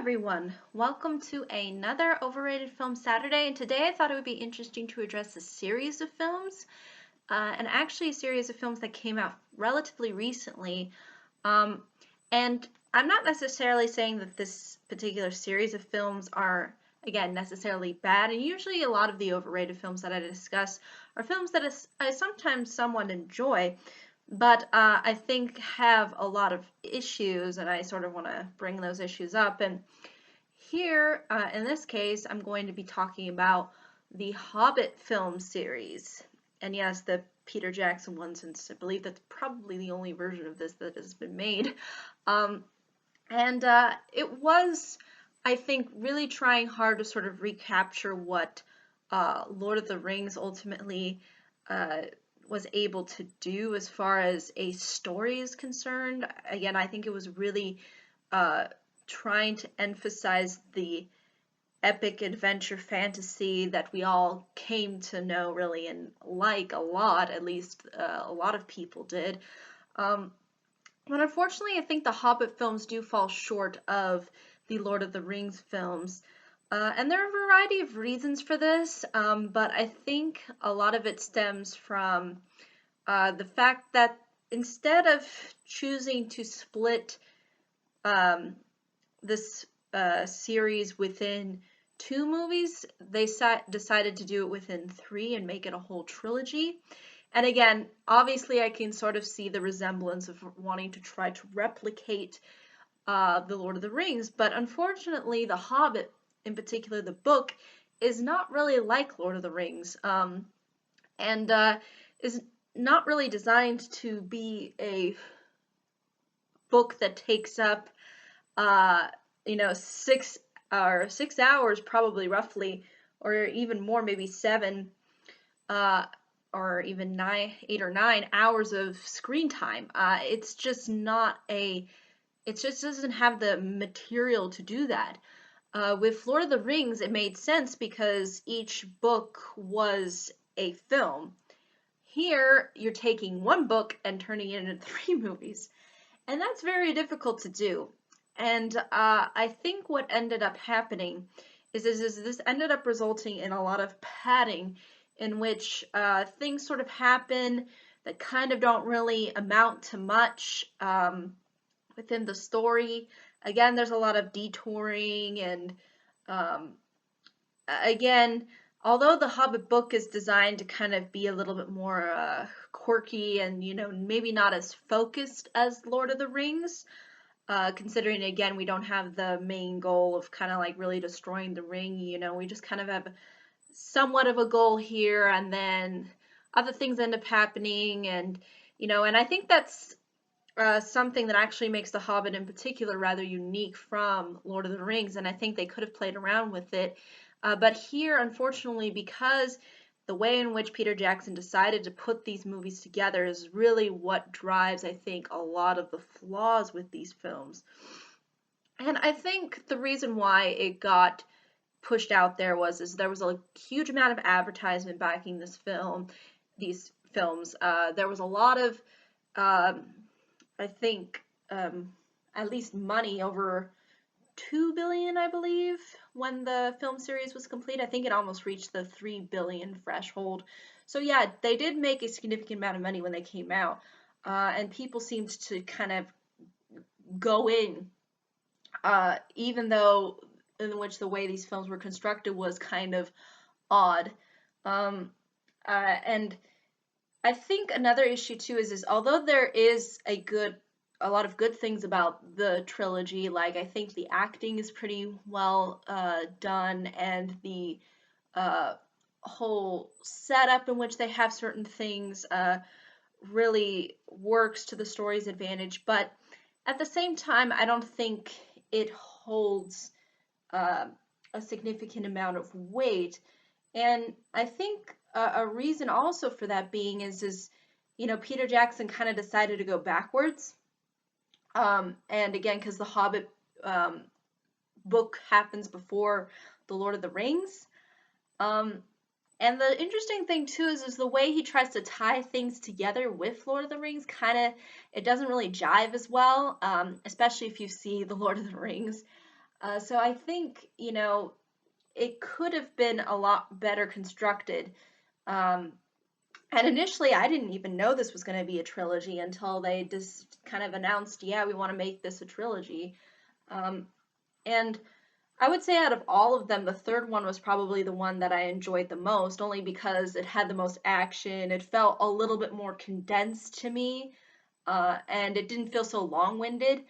everyone. Welcome to another Overrated Film Saturday, and today I thought it would be interesting to address a series of films, and actually a series of films that came out relatively recently. Um, and I'm not necessarily saying that this particular series of films are, again, necessarily bad, and usually a lot of the overrated films that I discuss are films that I sometimes somewhat enjoy, but I think have a lot of issues, and I sort of want to bring those issues up. And here, in this case, I'm going to be talking about the Hobbit film series. And yes, the Peter Jackson one, since I believe that's probably the only version of this that has been made. Um, and it was, I think, really trying hard to sort of recapture what Lord of the Rings ultimately uh, was able to do as far as a story is concerned. Again, I think it was really uh, trying to emphasize the epic adventure fantasy that we all came to know really and like a lot, at least a lot of people did. Um, but unfortunately, I think the Hobbit films do fall short of the Lord of the Rings films. And there are a variety of reasons for this, but I think a lot of it stems from the fact that instead of choosing to split um, this series within two movies, they decided to do it within three and make it a whole trilogy. And again, obviously, I can sort of see the resemblance of wanting to try to replicate The Lord of the Rings, but unfortunately, The Hobbit, in particular the book, is not really like Lord of the Rings, and is not really designed to be a book that takes up, uh, 6 hours probably roughly, or even more, maybe 7, uh, or even 8 or 9 hours of screen time. It's just not a It just doesn't have the material to do that. With Lord of the Rings, it made sense because each book was a film. Here, you're taking one book and turning it into 3 movies, and that's very difficult to do. And I think what ended up happening is this ended up resulting in a lot of padding, in which things sort of happen that kind of don't really amount to much. Within the story. Again, there's a lot of detouring and um, again, although the Hobbit book is designed to kind of be a little bit more quirky and maybe not as focused as Lord of the Rings, considering again we don't have the main goal of kind of like really destroying the ring. We just kind of have somewhat of a goal here, and then other things end up happening, and I think that's something that actually makes The Hobbit in particular rather unique from Lord of the Rings, and I think they could have played around with it. But here, unfortunately, because the way in which Peter Jackson decided to put these movies together is really what drives, I think, a lot of the flaws with these films. And I think the reason why it got pushed out there is there was a huge amount of advertisement backing these films. There was a lot of um, I think at least money, over 2 billion, I believe, when the film series was complete. I think it almost reached the 3 billion threshold. So yeah, they did make a significant amount of money when they came out, and people seemed to kind of go in, even though in which the way these films were constructed was kind of odd. Um, and I think another issue too is although there is a lot of good things about the trilogy, like I think the acting is pretty well done, and the uh, whole setup in which they have certain things really works to the story's advantage. But at the same time, I don't think it holds uh, a significant amount of weight. And I think a reason also for that being is Peter Jackson kind of decided to go backwards. And again, because the Hobbit um, book happens before the Lord of the Rings. Um, and the interesting thing too is the way he tries to tie things together with Lord of the Rings. Kind of, it doesn't really jive as well, especially if you see the Lord of the Rings. So I think, it could have been a lot better constructed. Um, and initially, I didn't even know this was going to be a trilogy until they just kind of announced, yeah, we want to make this a trilogy. Um, and I would say out of all of them, the third one was probably the one that I enjoyed the most, only because it had the most action. It felt a little bit more condensed to me, and it didn't feel so long-winded.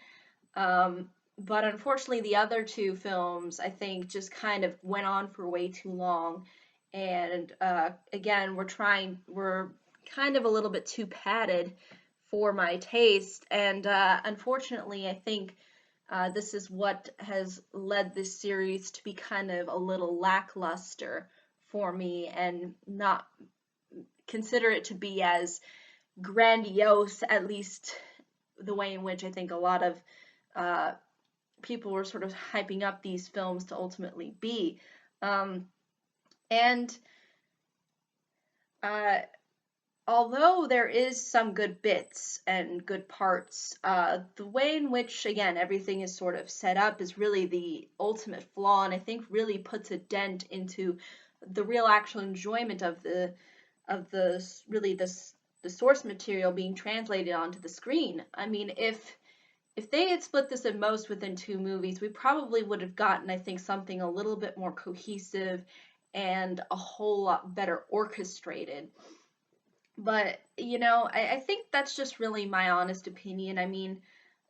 But unfortunately, the other two films, I think, just kind of went on for way too long. And again, we're kind of a little bit too padded for my taste. And unfortunately, I think this is what has led this series to be kind of a little lackluster for me and not consider it to be as grandiose, at least the way in which I think a lot of uh, people were sort of hyping up these films to ultimately be. Um, and uh, although there is some good bits and good parts, the way in which, again, everything is sort of set up is really the ultimate flaw, and I think really puts a dent into the real actual enjoyment of the really the source material being translated onto the screen. I mean, if they had split this at most within two movies, we probably would have gotten, I think, something a little bit more cohesive and a whole lot better orchestrated. But, I think that's just really my honest opinion. I mean,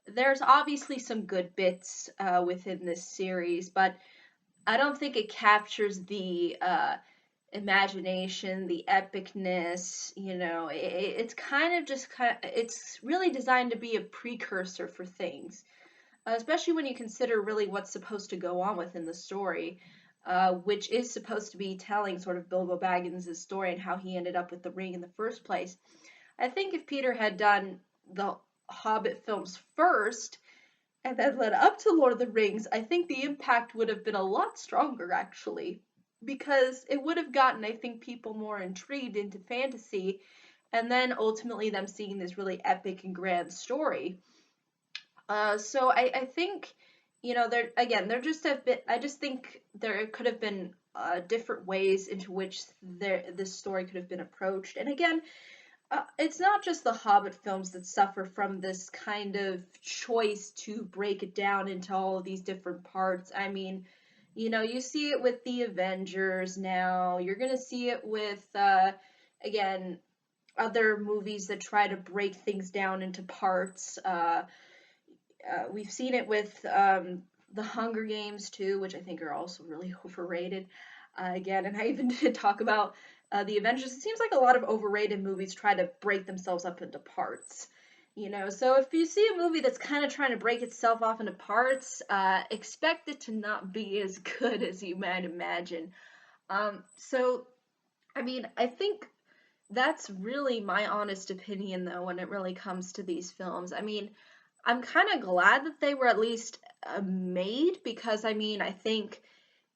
there's obviously some good bits within this series, but I don't think it captures the imagination, the epicness. It's kind of just it's really designed to be a precursor for things, especially when you consider really what's supposed to go on within the story, which is supposed to be telling sort of Bilbo Baggins' story and how he ended up with the ring in the first place. I think if Peter had done the Hobbit films first and then led up to Lord of the Rings, I think the impact would have been a lot stronger, actually, because it would have gotten, I think, people more intrigued into fantasy, and then ultimately them seeing this really epic and grand story. So I think, there again, there just have been. I just think there could have been different ways into which this story could have been approached. And again, it's not just the Hobbit films that suffer from this kind of choice to break it down into all of these different parts. I mean, you see it with the Avengers now. You're gonna see it with, again, other movies that try to break things down into parts. We've seen it with the Hunger Games too, which I think are also really overrated. Again, and I even did talk about the Avengers. It seems like a lot of overrated movies try to break themselves up into parts. So if you see a movie that's kind of trying to break itself off into parts, expect it to not be as good as you might imagine. So, I mean, I think that's really my honest opinion, though, when it really comes to these films. I mean, I'm kind of glad that they were at least made because, I mean, I think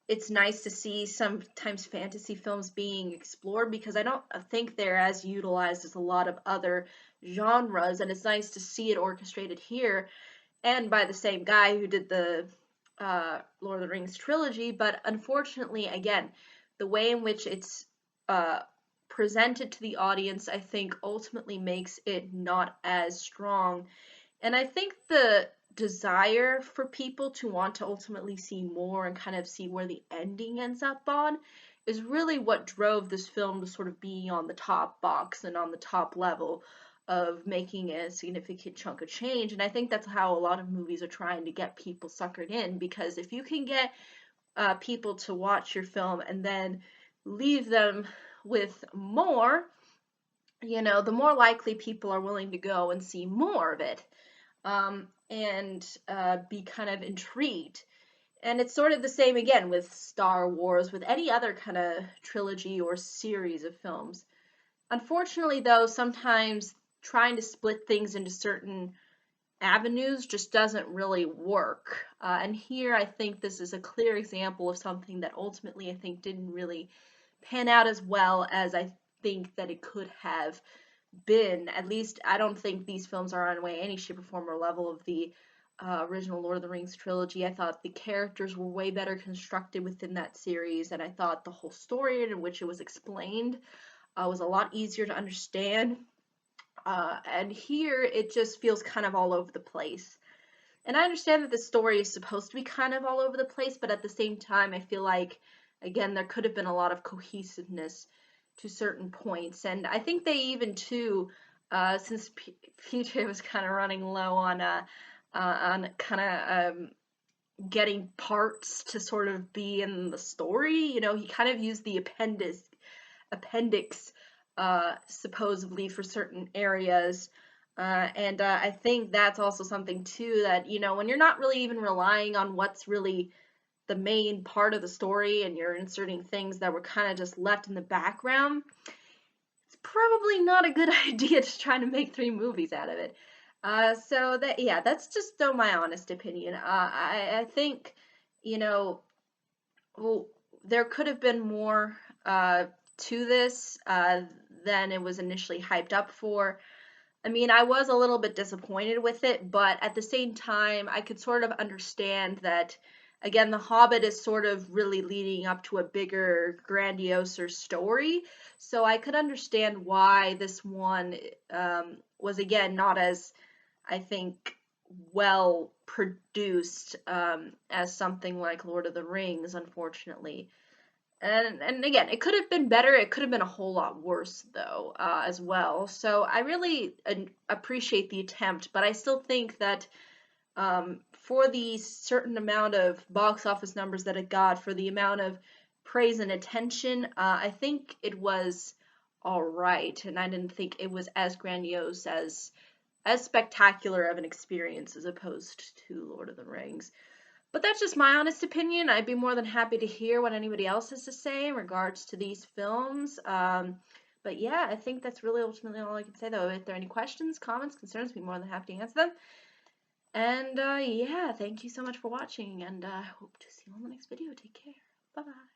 it's nice to see sometimes fantasy films being explored because I don't think they're as utilized as a lot of other genres, and it's nice to see it orchestrated here and by the same guy who did the Lord of the Rings trilogy. But unfortunately, again, the way in which it's uh, presented to the audience, I think, ultimately makes it not as strong. And I think the desire for people to want to ultimately see more and kind of see where the ending ends up on is really what drove this film to sort of be on the top box and on the top level of making a significant chunk of change. And I think that's how a lot of movies are trying to get people suckered in, because if you can get people to watch your film and then leave them with more, the more likely people are willing to go and see more of it, and be kind of intrigued. And it's sort of the same again with Star Wars, with any other kind of trilogy or series of films. Unfortunately, though, sometimes trying to split things into certain avenues just doesn't really work. And here I think this is a clear example of something that ultimately I think didn't really pan out as well as I think that it could have been. At least I don't think these films are in way any shape or form or level of the original Lord of the Rings trilogy. I thought the characters were way better constructed within that series, and I thought the whole story in which it was explained was a lot easier to understand. And here it just feels kind of all over the place. And I understand that the story is supposed to be kind of all over the place, but at the same time, I feel like, again, there could have been a lot of cohesiveness to certain points. And I think they even, too, since PJ was kind of running low on kind of getting parts to sort of be in the story, you know, he kind of used the appendix supposedly for certain areas. And I think that's also something too that, you know, when you're not really even relying on what's really the main part of the story and you're inserting things that were kind of just left in the background, it's probably not a good idea to try to make 3 movies out of it. So that, yeah, that's just though my honest opinion. I think, you know, well, there could have been more to this than it was initially hyped up for. I mean, I was a little bit disappointed with it, but at the same time, I could sort of understand that, again, The Hobbit is sort of really leading up to a bigger, grandioser story. So I could understand why this one was, again, not as, I think, well produced as something like Lord of the Rings, unfortunately. And again, it could have been better. It could have been a whole lot worse, though, as well. So I really appreciate the attempt, but I still think that for the certain amount of box office numbers that it got, for the amount of praise and attention, I think it was all right. And I didn't think it was as grandiose as spectacular of an experience as opposed to Lord of the Rings. But that's just my honest opinion. I'd be more than happy to hear what anybody else has to say in regards to these films. But yeah, I think that's really ultimately all I can say, though. If there are any questions, comments, concerns, I'd be more than happy to answer them. And yeah, thank you so much for watching, and I hope to see you on the next video. Take care. Bye-bye.